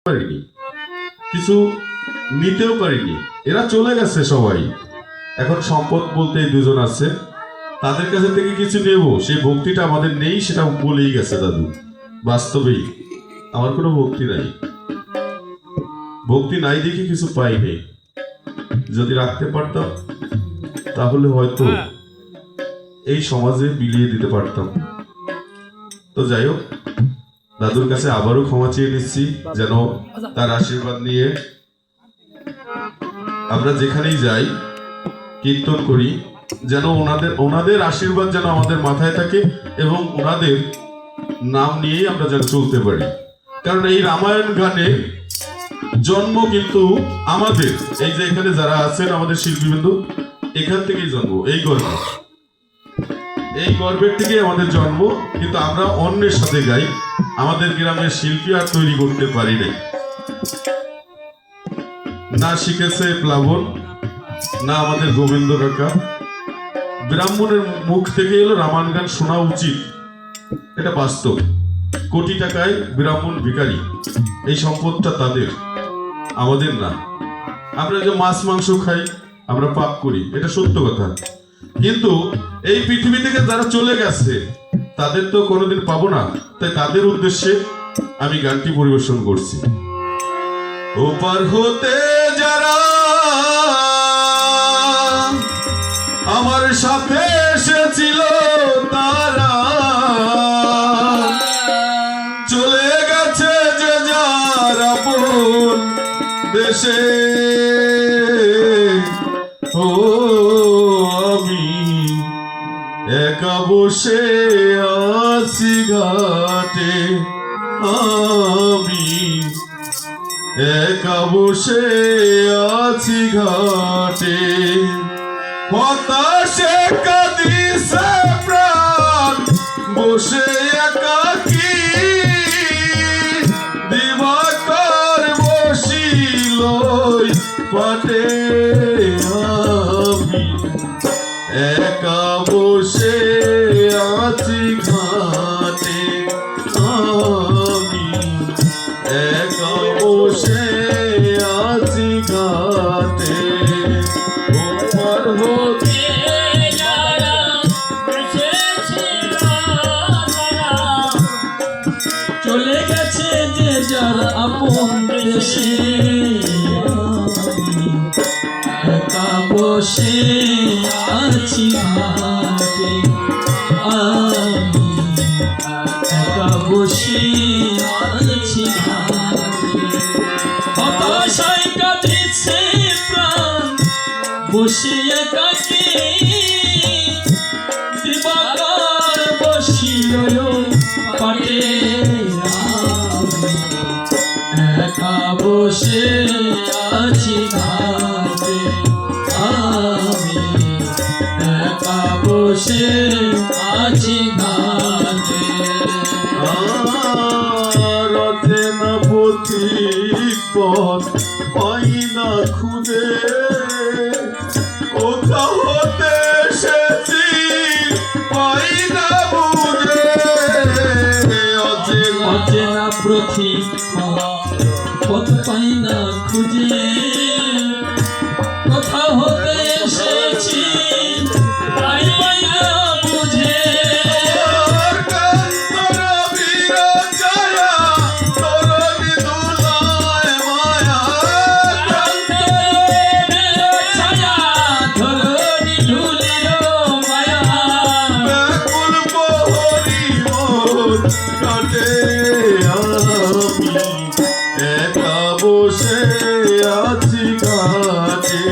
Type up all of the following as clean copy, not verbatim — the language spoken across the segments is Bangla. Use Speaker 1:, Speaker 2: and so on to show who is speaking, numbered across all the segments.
Speaker 1: পারিনি, কিছু নিতেও পারিনি। এরা চলে গেছে সবাই। এখন সম্পদ বলতে দুজন আছে, তাদের কাছে থেকে কিছু নেব, সেই ভক্তিটা আমাদের নেই, সেটা বলেই গেছে দাদু। বাস্তবেই আমার কোনো ভক্তি নাই, ভক্তি নাই দেখে কিছু পাইনি। যদি রাখতে পারতাম তাহলে হয়তো এই সমাজে বিলিয়ে দিতে পারতাম। তো যাই হোক, দাদুর কাছে আবারও ক্ষমা চেয়ে নিচ্ছি, যেন তার আশীর্বাদ নিয়ে আমরা যেখানেই যাই, কীর্তন করি, যেন ওনাদের আশীর্বাদ যেন আমাদের মাথায় থাকে এবং ওনাদের নাম নিয়েই আমরা যেন চলতে পারি। কারণ এই রামায়ণ গানে জন্ম কিন্তু আমাদের, এই যে এখানে যারা আছেন আমাদের শিল্পীবৃন্দ, এখান থেকেই জন্ম, এই গর্বের থেকে আমাদের জন্ম। কিন্তু আমরা অন্যের সাথে গাই, আমাদের গ্রামের শিল্পী আর তৈরি করতে পারি নাই। না শিখেছে প্লাবন, না আমাদের গোবিন্দ কাকা। ব্রাহ্মণের মুখ থেকে এলো রামায়ণ গান শোনা উচিত, এটা বাস্তব। কোটি টাকায় ব্রাহ্মণ ভিখারি, এই সম্পদটা তাদের, আমাদের না। আমরা যে মাছ মাংস খাই, আমরা পাপ করি, এটা সত্য কথা। কিন্তু এই পৃথিবী থেকে যারা চলে গেছে তাদের তো কোনোদিন পাবো না, তাই তাদের উদ্দেশ্যে আমি গানটি পরিবেশন করছি। ওপার হতে যারা আমার সাথে এসেছিল, তারা চলে গেছে যে যার আপন দেশে। ও আমি একা বসে আছি ঘাটে, আমি একা বসে আছি ঘাটে। হতাশে কাঁদিছে প্রাণ বসে একাকী, দিবাকর বসিল পাটে। আমি একা বসে আছি ঘাটে, আমি একা বসে আছি ঘাটে। ওপার হতে
Speaker 2: যারা এসেছিল তারা চলে গেছে যে যার আপন দেশে। একা বসে আছি ঘাটে, আমি একা বসে আছি ঘাটে। হতাশায় কাঁদিছে প্রাণ বসে একাকী, দিবাকর বসিল পাটে। একা বসে আছি ঘাটে, আমি একা বসে আছি ঘাটে।
Speaker 1: রচনা পথিক পথ পাই না খুঁজে, কোথা হতে এসেছি পাই না বুঝে।
Speaker 2: অচেনা পথিক পথ পাই না খুঁজে, কোথা হতে এসেছি পাই না বুঝে।
Speaker 1: একা বসে আছি ঘাটে,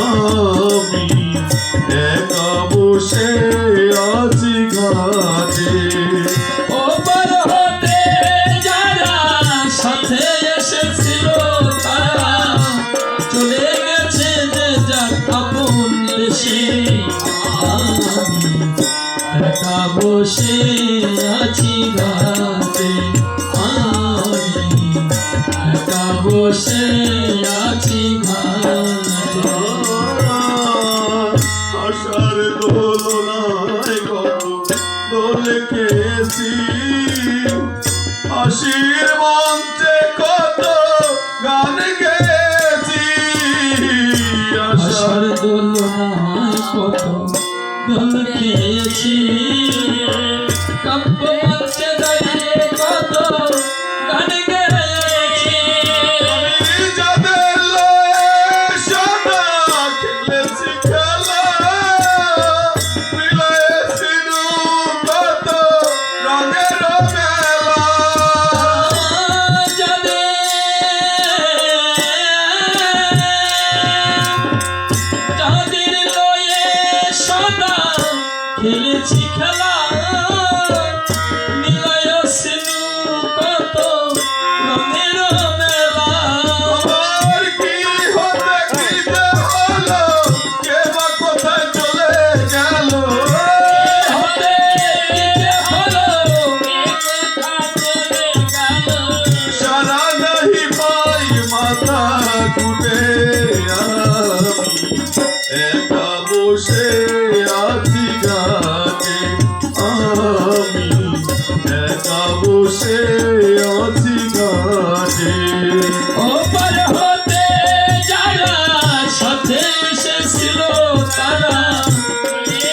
Speaker 1: আমি একা বসে আছি ঘাটে।
Speaker 2: ওপার হতে যারা সাথে এসেছিল তারা চলে গেছে যে যার আপন দেশে। আমি একা বসে আছি ঘাটে, আমি একা বসে আছি ঘাটে।
Speaker 1: আশার দোলনায় কত দোল খেয়েছি, হাসির মঞ্চে কত
Speaker 2: ওপার হতে যারা সাথে এসেছিল তারা যে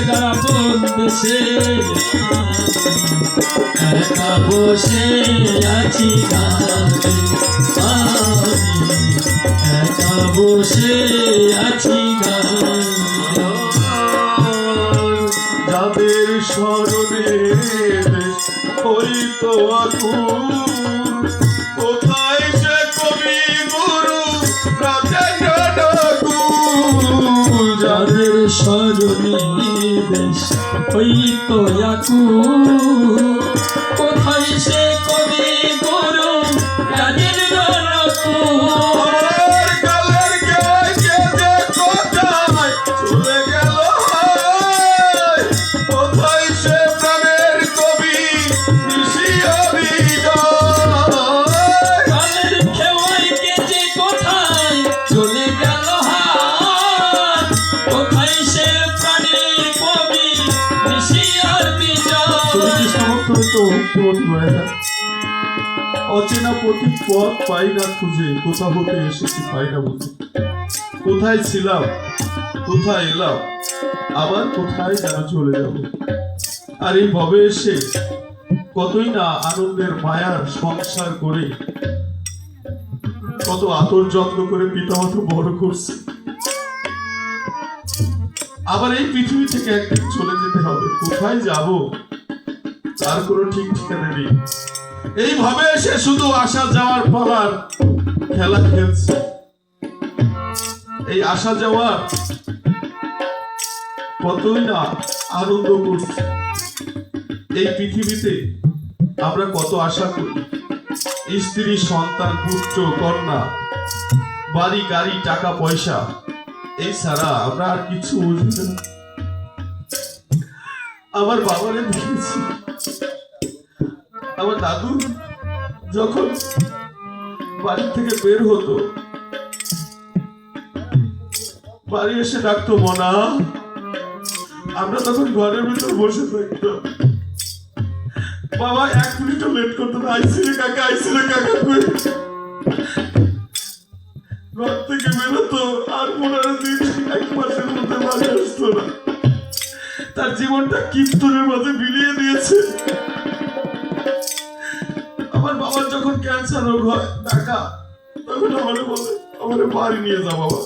Speaker 2: যারা বলতেছে একা বসে আছি ঘাটে আমি একা বসে আছি ঘাটে
Speaker 1: যাদের স্মরণে ওই তো আকুল, কোথায় সে কবি গুরু রাজেন্দ্র ঠাকুর?
Speaker 2: যাদের স্মরণে দেশ ওই তো আকুল, কোথায় সে কবি গুরু রাজেন্দ্র ঠাকুর?
Speaker 1: আমার কালের কেউ কে যে কোথায় চলে গেল হায়, কোথায় সে প্রাণের কবি ঋষিয়া বিজয়?
Speaker 2: কালের খেওয়াই কে যে কোথায় চলে গেল হাত, কোথায় সে প্রাণের কবি ঋষিয়ার বিজয়?
Speaker 1: অচেনা প্রতীক পথ পাই না খুঁজে, কোথা হতে এসেছি পাই না বুঝে। কোথায় ছিলাম, কোথায় এলাম, আবার কোথায় যেন চলে যাব। আর এই ভবে এসে কতই না আনন্দের মায়ার সংসার করে, কত আদর যত্ন করে পিতামাতা বড় করছে। আবার এই পৃথিবী থেকে একদিন চলে যেতে হবে, কোথায় যাব তার কোনো ঠিক ঠিকানা নেই। এইভাবে সে শুধু আসা যাওয়ার পালার খেলা খেলছে। এই আসা যাওয়ার কতই না আনন্দ করছে। এই পৃথিবীতে আমরা কত আশা করি, স্ত্রী সন্তান পুত্র কন্যা বাড়ি গাড়ি টাকা পয়সা, এই ছাড়া আমরা আর কিছু বুঝি না। আমার বাবারে দেখেছি, আমার দাদু যখন বাড়ি থেকে বের হতো, বাড়ি এসে ডাকতো মনা, আমরা তখন ঘরের ভিতর বসে থাকতাম। বাবা 1 মিনিটও লেট করতো না, আইসিরে কাকা করে ঘর থেকে বেরোতো। আর 15 দিন 1 মাসের মধ্যে বাড়ি আসতো না। তার জীবনটা কীর্তনের মাঝে বিলিয়ে দিয়েছে। আমার বাবার যখন ক্যান্সার রোগ হয় ঢাকা, তখন আমারে বলে আমারে বাড়ি নিয়ে যা বাবা,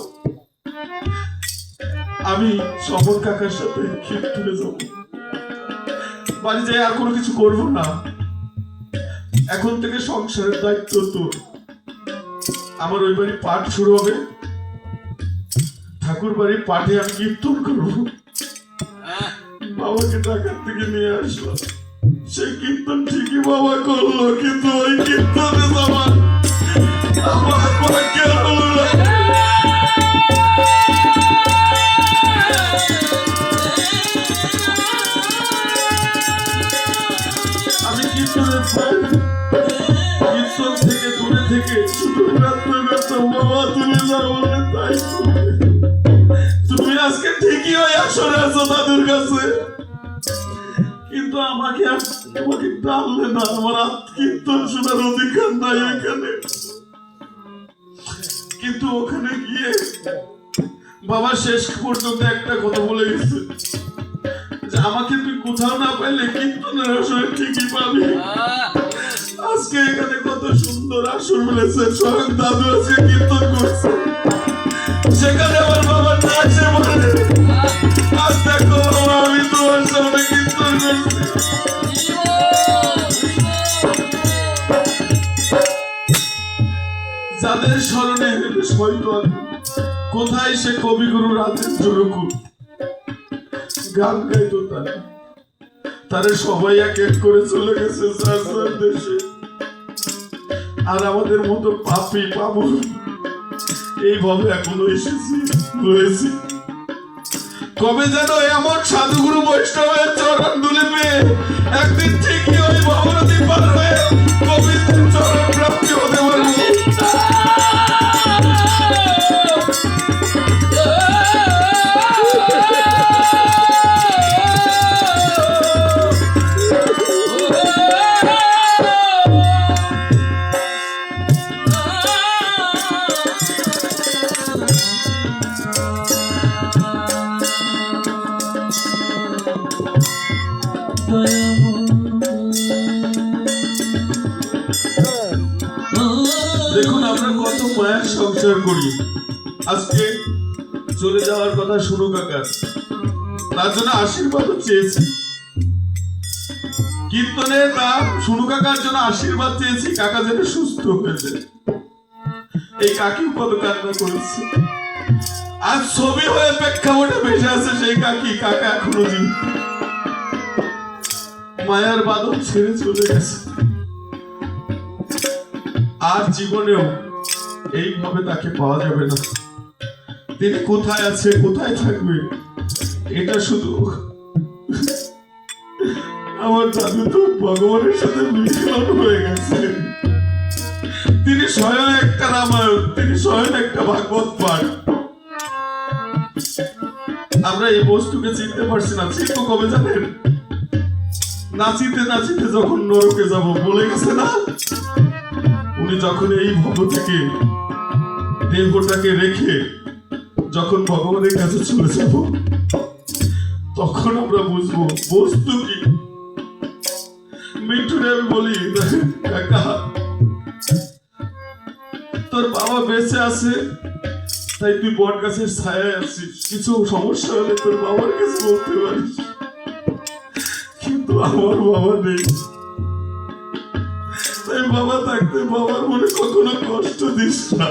Speaker 1: আমি সবর কাকার সাথে কীর্তনে যাব। বাড়ি যাই আর কোনো কিছু করবো না, এখন থেকে সংসারের দায়িত্ব তোর। আমার ওই বাড়ি পাঠ শুরু হবে, ঠাকুর বাড়ি পাঠে আমি কীর্তন করবো। বাবাকে ঢাকার থেকে নিয়ে আসলাম, সেই কীর্তন ঠিকই বাবা করলো, কিন্তু ওই কীর্তনে আমার ভাগ্যে হলো না। আমি কীর্তনের কীর্তন থেকে দূরে থেকে শুধু প্রার্থনা করতাম, বাবা তুমি যা বলে তাই করবে। তুমি আজকে ঠিকই ওই আসরে আছো দাদুর কাছে, কিন্তু আমাকে টানলে না। আমার কীর্তন শোনার অধিকার নাই এখানে। কিন্তু ওখানে গিয়ে বাবা শেষ পর্যন্ত একটা কথা বলে গেছে, যে আমাকে তুই কোথাও না পাইলে কীর্তনের আসরে ঠিকই পাবি। আজকে এখানে কত সুন্দর আসর মিলেছে, স্বয়ং দাদু আজকে কীর্তন করছে, সেখানে আমার বাবা না এসে বলে আজ দেখো বাবা আমি তোমার সামনে কীর্তন করছি। যাদের স্মরণে কোথায় সে কবিগুরু রাজেন্দ্র রকুল গান গাইতো, তারা সবাই এক এক করে চলে গেছে যার যার দেশে। আর আমাদের মতো পাপী পাবন এইভাবে এখনো এসেছি রয়েছি। কবে যেন এমন সাধুগুরু বৈষ্ণবের চরণ দুলে পেয়ে একদিন ঠিকই ওই ভবনদী পার হয়ে কবিদের চরণ প্রাপ্তি হতে পারবো। দেখুন আমরা কত মায়ের সংসার করি, আজকে চলে যাওয়ার কথা শুনু কাকার, তার জন্য আশীর্বাদও চেয়েছি। কীর্তনে তার শুনু কাকার জন্য আশীর্বাদ চেয়েছি, কাকা যেন সুস্থ হয়ে যায়। এই কাকি কত কান্না করেছে, আজ ছবি হয়ে প্রেক্ষাপটে ভেসে আছে সেই কাকি, কাকা এখনো জীবিত। মায়ার বাদল ছেড়ে চলে গেছে, আর জীবনেও এইভাবে তাকে পাওয়া যাবে না। তিনি কোথায় আছে, কোথায় থাকবে, এটা শুধু আমার দাদু তো ভগবানের সাথে মিলন হয়ে গেছে। তিনি স্বয়ং একটা রামায়ণ, তিনি স্বয়ং একটা ভাগবত পাঠ। আমরা এই বস্তুকে চিনতে পারছি না, চিনবো কবে জানেন? নাচিতে নাচিতে যখন নরকে যাব, বলে গেছে না উনি যখন এই ভব থেকে দেহটাকে রেখে যখন ভগবানের কাছে চলে যাব, তখন আমরা বুঝবো বস্তু কি। মিঠুনে আমি বলি, কাকা তোর বাবা বেঁচে আছে তাই তুই বট গাছের ছায়ায় আছিস, কিছু সমস্যা হলে তোর বাবার কাছে বলতে পারিস, কিন্তু আমার বাবা নেই। তাই বাবা থাকতে বাবার মনে কখনো কষ্ট দিস না,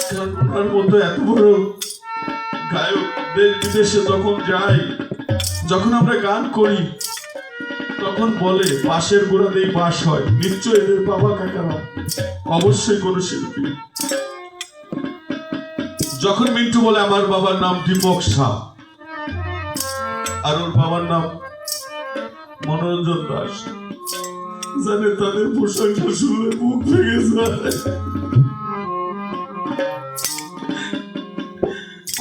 Speaker 1: কারণ ওনার মতো এত বড় গায়ক দেশ বিদেশে যখন যাই, যখন আমরা গান করি, তখন বলে বাঁশের গোড়াতেই বাস হয়, নিশ্চয় এদের বাবা কাকারা অবশ্যই কোন শিল্পী। যখন মিন্টু বলে আমার বাবার নাম দীপক শাহ আর ওর বাবার নাম মনোরঞ্জন দাস, জানে তাদের প্রশংসা শুনলে মুখ ভেঙে যায়।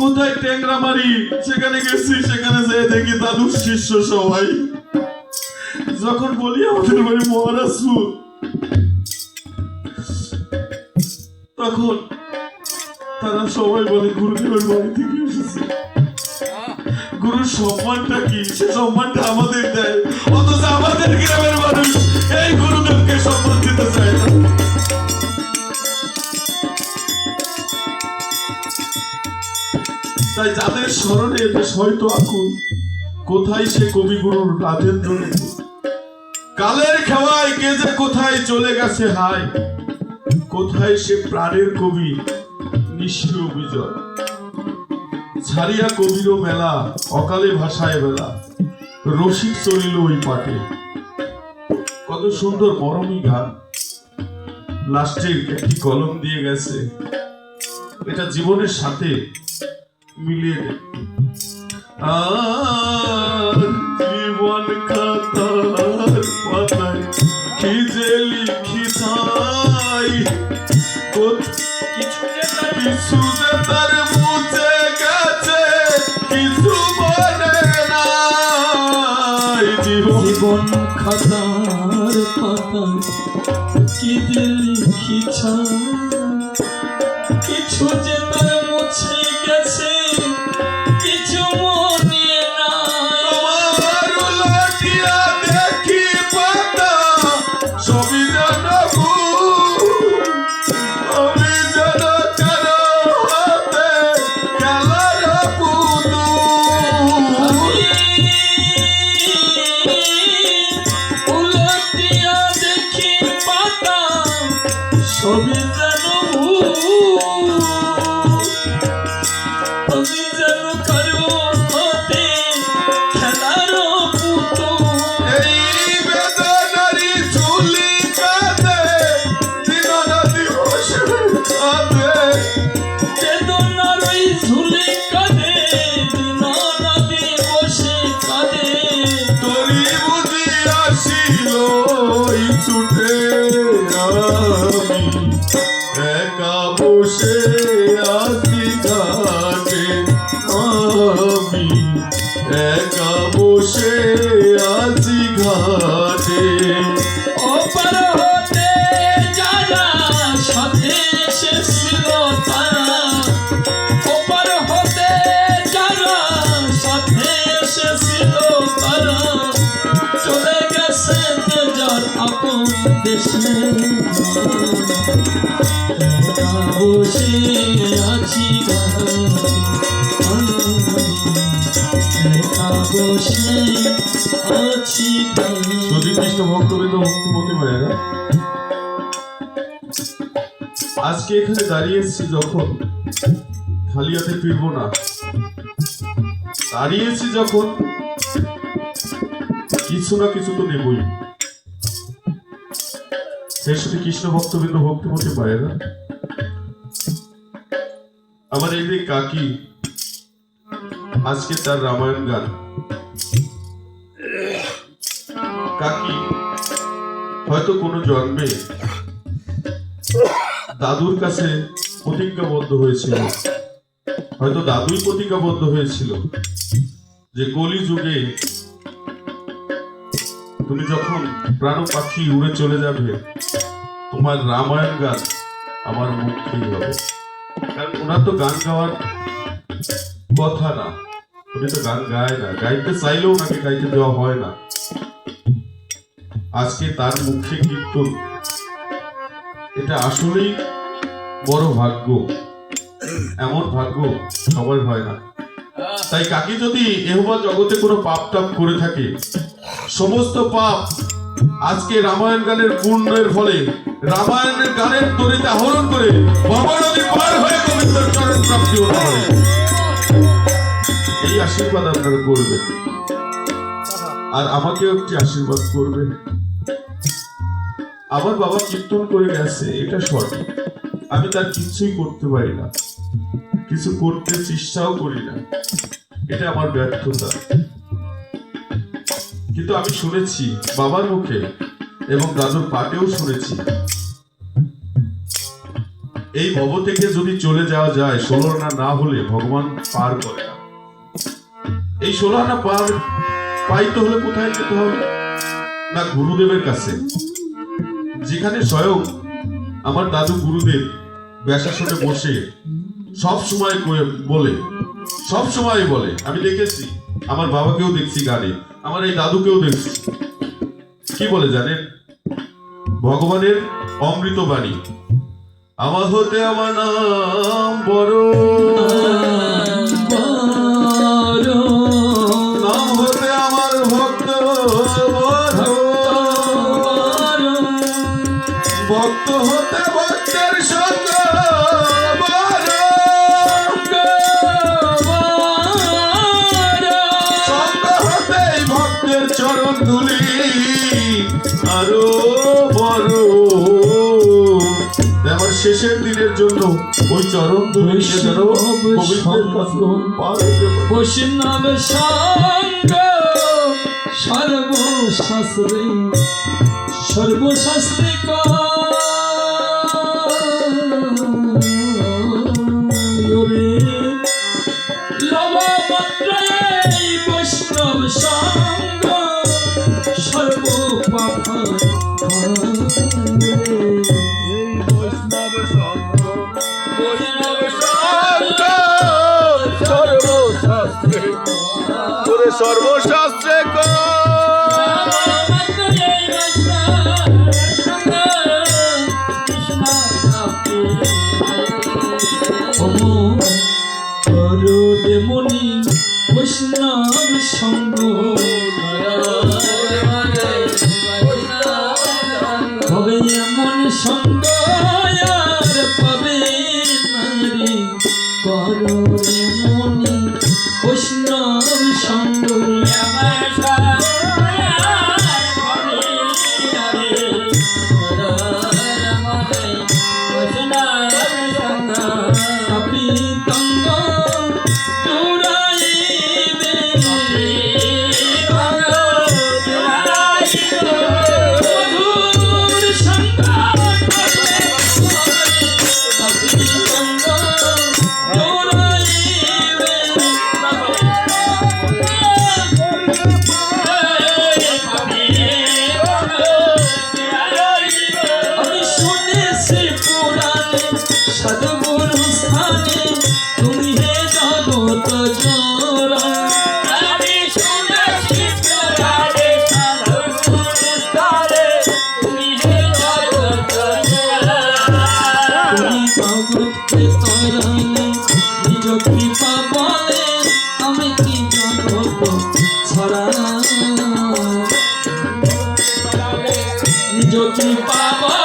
Speaker 1: কোথায় ট্যাংরা মারি সেখানে গেছি, সেখানে যেয়ে দেখি দাদুর শিষ্য সবাই। যখন বলি আমাদের বাড়ি মহারাজপুর, তখন তারা সবাই বলে গুরুদেবের বাড়ি থেকে এসেছে। গুরুর সম্মানটা কি, সে সম্মানটা আমাদের দেয়, অথচ আমাদের গ্রামের মানুষ এই গুরুদেবকে সম্মান দিতে চায় না। তাই যাদের স্মরণে বেশ হয়তো আকুল, কোথায় সে কবিগুরুর রাজেন্দ্র, কালের খেওয়ায় কে যে কোথায় চলে গেছে হায়, কোথায় সে প্রাণের কবি নিষ্ক্রিয় বিজয়। ছাড়িয়া কবির মেলা, অকালে ভাষায় বেলা, রসিক চলিল ওই পাটে। কত সুন্দর মরমী গান, লাস্টে একটি কলম দিয়ে গেছে, এটা জীবনের সাথে মিলিয়ে দেখতে। আর জীবন খাতার পাতায় কি যে লিখি চাই, কিছু যে তার মুছে গেছে, কিছু মনে নাই।
Speaker 2: জীবন খাতার পাতায় কি যে লিখি চাই, কিছু যে তার মুছে গেছে, কিছু মনে নাই।
Speaker 1: আমার উলটিয়া দেখি পাতা, সবই যেন ভুল, আমি যেন কারো হাতে খেলার পুতুল।
Speaker 2: উলটিয়া দেখি পাতা, সবই যেন ভুল, আমি যেন কারো হাতে খেলার পুতুল।
Speaker 1: এই বেদনারি ঝুলি কাঁদে, দিনরাতি বসে কাঁদে,
Speaker 2: বেদনার ওই ঝুলি কাঁদে, দিনরাতি বসে কাঁদে।
Speaker 1: তোরি বুঝি আসিল এই ছুটে, আমি একা বসে আছি ঘাটে, আমি একা বসে আছি ঘাটে।
Speaker 2: ওপার হতে যারা সাথে এসেছিল তারা, ওপার হতে যারা সাথে এসেছিল তারা, চলে গেছে যে যারা আপন দেশে একা বসে আছি একা বসে আছি
Speaker 1: যদি কৃষ্ণ ভক্তবৃন্দ ভক্তিমতী মায়েরা, আজকে এখানে দাঁড়িয়ে এসেছি যখন, খালি হাতে ফিরবো না। দাঁড়িয়েছি যখন, কিছু না কিছু তো নেবই। এর সাথে কৃষ্ণ ভক্তবৃন্দ ভক্তিমতী মায়েরা, আমার এই যে কাকি, আজকে তার রামায়ণ গান। কাকি হয়তো কোনো জন্মে দাদুর কাছে প্রতিজ্ঞাবদ্ধ হয়েছিল, হয়তো দাদুই প্রতিজ্ঞাবদ্ধ হয়েছিল যে কলি যুগে তুমি যখন প্রাণ পাখি উড়ে চলে যাবে, তোমার রামায়ণ গান আমার মুখেই হবে। কারণ ওনার তো গান গাওয়ার কথা না, উনি তো গান গায় না, গাইতে চাইলেও ওনাকে গাইতে দেওয়া হয় না। আজকে তার মুখে কীর্তন, এটা আসলেই বড় ভাগ্য। এমন ভাগ্য সবার হয় না। তাই কাকি যদি এহবা জগতে কোনো পাপ টাপ করে থাকে, সমস্ত পাপ আজকে রামায়ণ গানের পূর্ণের ফলে, রামায়ণের গানের তরিতে আহরণ করে বাবা নদী পার হয়ে গোবিন্দের চরণ প্রাপ্তি হতে পারে। এই আশীর্বাদ আপনারা করবেন, আর আমাকেও একটি আশীর্বাদ করবেন। আমার বাবা কীর্তন করে গেছে, এটা সঠিক। আমি তার কিছুই করতে পারি না, কিছু করতে চেষ্টাও করি না, এটা আমার ব্যর্থতা। কিন্তু আমি শুনেছি বাবার মুখে এবং দাদুর পাটেও শুনেছি, এই ভব থেকে যদি চলে যাওয়া যায়, 16 আনা না হলে ভগবান পার করে না। এই 16 আনা পার পাইতে হলে কোথায় যেতে হবে? না গুরুদেবের কাছে, যেখানে স্বয়ং আমার দাদু গুরুদেব ব্যাসাসনে বসে সব সময় বলে, সব সময় বলে। আমি দেখেছি, আমার বাবাকেও দেখছি গানে, আমার এই দাদুকেও দেখছি। কি বলে জানেন? ভগবানের অমৃত বাণী, আমার হতে আমার নাম বড়, নাম হতে আমার ভক্ত বড়, ভক্ত হতে ভক্তের সঙ্গ বড়, সঙ্গ হতে ভক্তের চরণ ধুলি আরো বড়। আমার শেষের দিনের জন্য ওই চরণ ধুলি যেন গোবিন্দের কাছে পার হতে পারে।
Speaker 2: বৈষ্ণব সঙ্গ সর্বশাস্ত্রে সর্বশাস্ত্রে রে লবমাত্রে বৈষ্ণব সঙ্গ সর্বপাপ
Speaker 1: সর্বশাস্ত্রে
Speaker 2: মনি বৈষ্ণব সঙ্গ তবে এমন সঙ্গ আর পাবে নারী, করো মনি বৈষ্ণব সঙ্গ। যদি পাবা